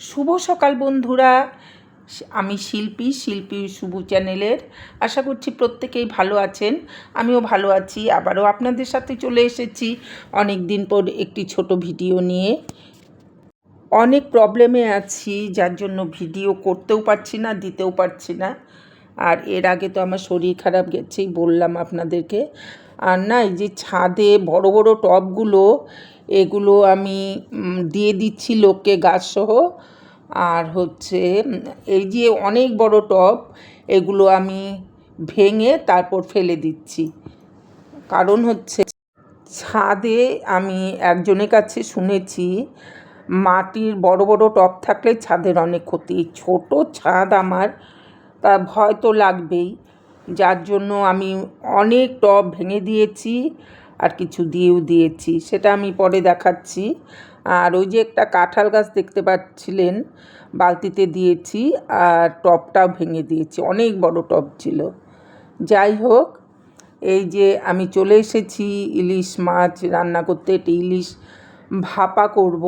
শুভ সকাল বন্ধুরা। আমি শিল্পী শুভ চ্যানেলের। আশা করছি প্রত্যেকেই ভালো আছেন, আমিও ভালো আছি। আবারও আপনাদের সাথে চলে এসেছি অনেক দিন পর একটি ছোট ভিডিও নিয়ে। অনেক প্রবলেমে আছি, যার জন্য ভিডিও করতেও পারছি না, দিতেও পারছি না। আর এর আগে তো আমার শরীর খারাপ গেছেই, বললাম আপনাদেরকে। আর না, এই যে ছাদে বড় বড় টবগুলো, এগুলো আমি দিয়ে দিচ্ছি লোককে গাছসহ। আর হচ্ছে এই যে অনেক বড় টব, এগুলো আমি ভেঙে তারপর ফেলে দিচ্ছি। কারণ হচ্ছে ছাদে আমি একজনের কাছে শুনেছি মাটির বড় বড় টব থাকলে ছাদের অনেক ক্ষতি। ছোট ছাদ আমার, তা ভয় তো লাগবেই, যার জন্য আমি অনেক টব ভেঙে দিয়েছি আর কিছু দিয়েও দিয়েছি, সেটা আমি পরে দেখাচ্ছি। আর ওই যে একটা কাঁঠাল গাছ দেখতে পাচ্ছিলেন, বালতিতে দিয়েছি আর টবটাও ভেঙে দিয়েছি, অনেক বড় টব ছিল। যাই হোক, এই যে আমি চলে এসেছি ইলিশ মাছ রান্না করতে। এটা ইলিশ ভাপা করব।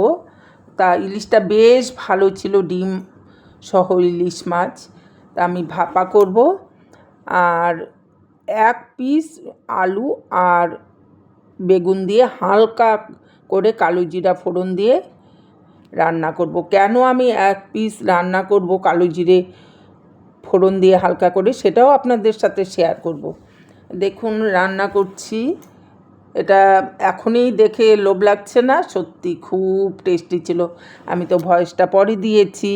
তা ইলিশটা বেশ ভালো ছিল, ডিম সহ ইলিশ মাছ। তা আমি ভাপা করব। আর এক পিস আলু আর বেগুন দিয়ে হালকা করে কালো জিরা ফোড়ন দিয়ে রান্না করব। কেন আমি এক পিস রান্না করব কালো জিরে ফোড়ন দিয়ে হালকা করে, সেটাও আপনাদের সাথে শেয়ার করব। দেখুন রান্না করছি, এটা এখনই দেখে লোভ লাগছে না? সত্যি খুব টেস্টি ছিল। আমি তো ভয়েসটা পরে দিয়েছি।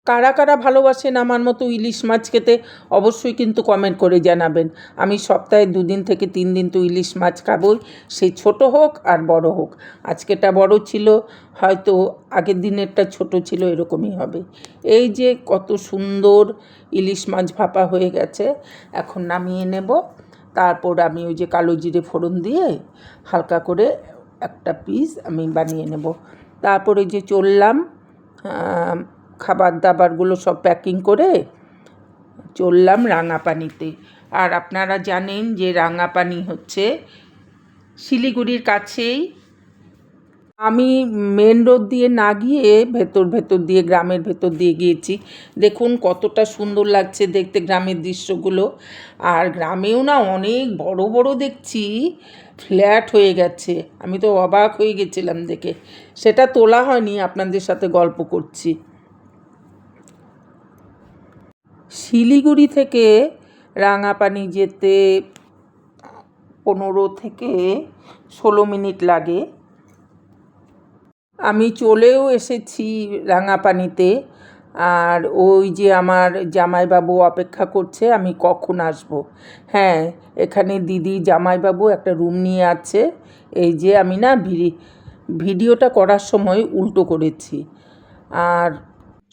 কারা কারা ভালোবাসেন আমার মতো ইলিশ মাছ খেতে, অবশ্যই কিন্তু কমেন্ট করে জানাবেন। আমি সপ্তাহে 2 দিন থেকে 3 দিন তো ইলিশ মাছ খাবই, সে ছোট হোক আর বড় হোক। আজকেটা বড় ছিল, হয়তো আগের দিনেরটা ছোট ছিল, এরকমই হবে। এই যে কত সুন্দর ইলিশ মাছ ভাপা হয়ে গেছে, এখন নামিয়ে নেব। তারপর আমি ওই যে কালো জিরে ফোড়ন দিয়ে হালকা করে একটা পিস আমি বানিয়ে নেব। তারপরে যে চললাম, খাবার দাবারগুলো সব প্যাকিং করে চললাম রাঙাপানিতে। আর আপনারা জানেন যে রাঙাপানি হচ্ছে শিলিগুড়ির কাছেই। আমি মেন রোড দিয়ে না গিয়ে ভেতর দিয়ে, গ্রামের ভেতর দিয়ে গিয়েছি। দেখুন কতটা সুন্দর লাগছে দেখতে গ্রামের দৃশ্যগুলো। আর গ্রামেও না অনেক বড় বড় দেখছি ফ্ল্যাট হয়ে গেছে, আমি তো অবাক হয়ে গেছিলাম দেখে। সেটা তোলা হয়নি, আপনাদের সাথে গল্প করছি। শিলিগুড়ি থেকে রাঙাপানি যেতে 15 থেকে 16 মিনিট লাগে। আমি চলেও এসেছি রাঙাপানিতে। আর ওই যে আমার জামাইবাবু অপেক্ষা করছে, আমি কখন আসব। হ্যাঁ, এখানে দিদি জামাইবাবু একটা রুম নিয়ে আছে। এই যে আমি না ভিডিওটা করার সময় উল্টো করেছি। আর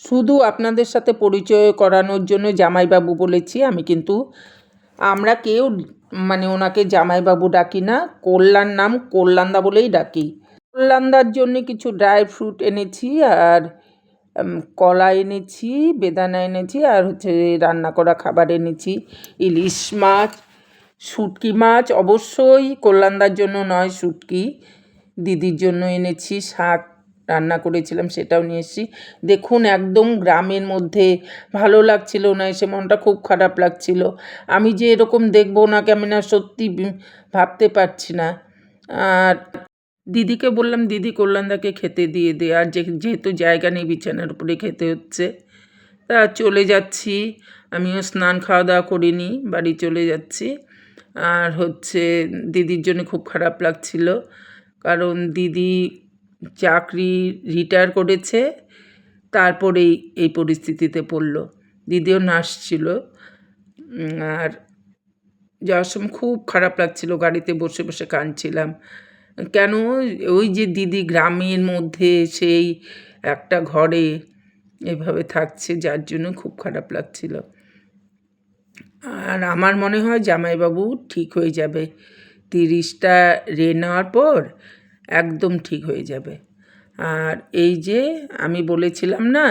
শুধু আপনাদের সাথে পরিচয় করানোর জন্য জামাইবাবু বলেছি, আমি কিন্তু আমরা কেউ মানে ওনাকে জামাইবাবু ডাকি না, কল্যাণ নাম কল্যাণদা বলেই ডাকি। কল্যাণদার জন্য কিছু ড্রাই ফ্রুট এনেছি, আর কলা এনেছি, বেদানা এনেছি, আর হচ্ছে রান্না করা খাবার এনেছি। ইলিশ মাছ, শুটকি মাছ, অবশ্যই কল্যাণদার জন্য নয়, শুটকি দিদির জন্য এনেছি। শাক রান্না করেছিলাম, সেটাও নিয়ে এসেছি। দেখুন একদম গ্রামের মধ্যে, ভালো লাগছিল না এসে, মনটা খুব খারাপ লাগছিল। আমি যে এরকম দেখবো ওনাকে, আমি না সত্যি ভাবতে পারছি না। আর দিদিকে বললাম, দিদি কল্যাণদাকে খেতে দিয়ে দে। আর যেহেতু জায়গা নেই, বিছানার উপরে খেতে হচ্ছে। তা চলে যাচ্ছি, আমিও স্নান খাওয়া দাওয়া করিনি, বাড়ি চলে যাচ্ছি। আর হচ্ছে দিদির জন্য খুব খারাপ লাগছিল, কারণ দিদি চাকরি রিটায়ার করেছে, তারপরেই এই পরিস্থিতিতে পড়ল। দিদিও নার্স ছিল। আর যাওয়ার সময় খুব খারাপ লাগছিল, গাড়িতে বসে বসে কাঁদছিলাম। কেন, ওই যে দিদি গ্রামের মধ্যে সেই একটা ঘরে এভাবে থাকছে, যার জন্য খুব খারাপ লাগছিল। আর আমার মনে হয় জামাইবাবু ঠিক হয়ে যাবে, 30টা রে নেওয়ার পর একদম ঠিক হয়ে যাবে। আর এই যে আমি বলেছিলাম না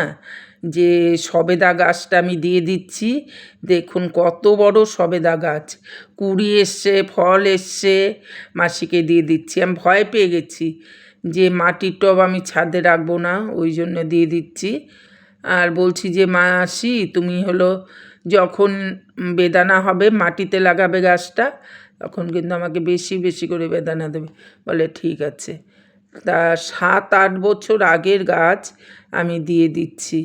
যে সবেদা গাছটা আমি দিয়ে দিচ্ছি, দেখুন কত বড় সবেদা গাছ, কুড়ি এসছে, ফল এসছে, মাসিকে দিয়ে দিচ্ছি। আমি ভয় পেয়ে গেছি যে মাটির টব আমি ছাদে রাখবো না, ওই জন্য দিয়ে দিচ্ছি। আর বলছি যে মাসি তুমি হলো যখন বেদানা হবে মাটিতে লাগাবে গাছটা, তখন কিন্তু আমাকে বেশি বেশি করে বেদানা দেবে। বলে ঠিক আছে। তা 7-8 বছর আগের গাছ আমি দিয়ে দিচ্ছি।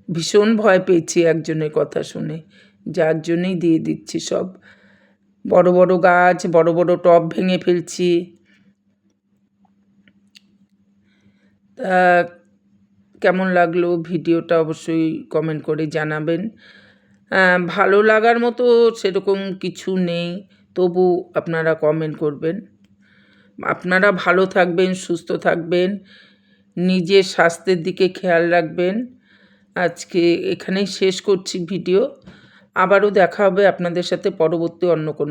ভীষণ ভয় পেয়েছি একজনের কথা শুনে, যার জন্যই দিয়ে দিচ্ছি সব। বড় বড় গাছ, বড় বড় টব ভেঙে ফেলছি। তা কেমন লাগলো ভিডিওটা অবশ্যই কমেন্ট করে জানাবেন। ভালো লাগার মতো সেরকম কিছু নেই, তবু আপনারা কমেন্ট করবেন। আপনারা ভালো থাকবেন, সুস্থ থাকবেন, নিজের স্বাস্থ্যের দিকে খেয়াল রাখবেন। আজকে এখানেই শেষ করছি ভিডিও। আবারও দেখা হবে আপনাদের সাথে পরবর্তী অন্য কোনো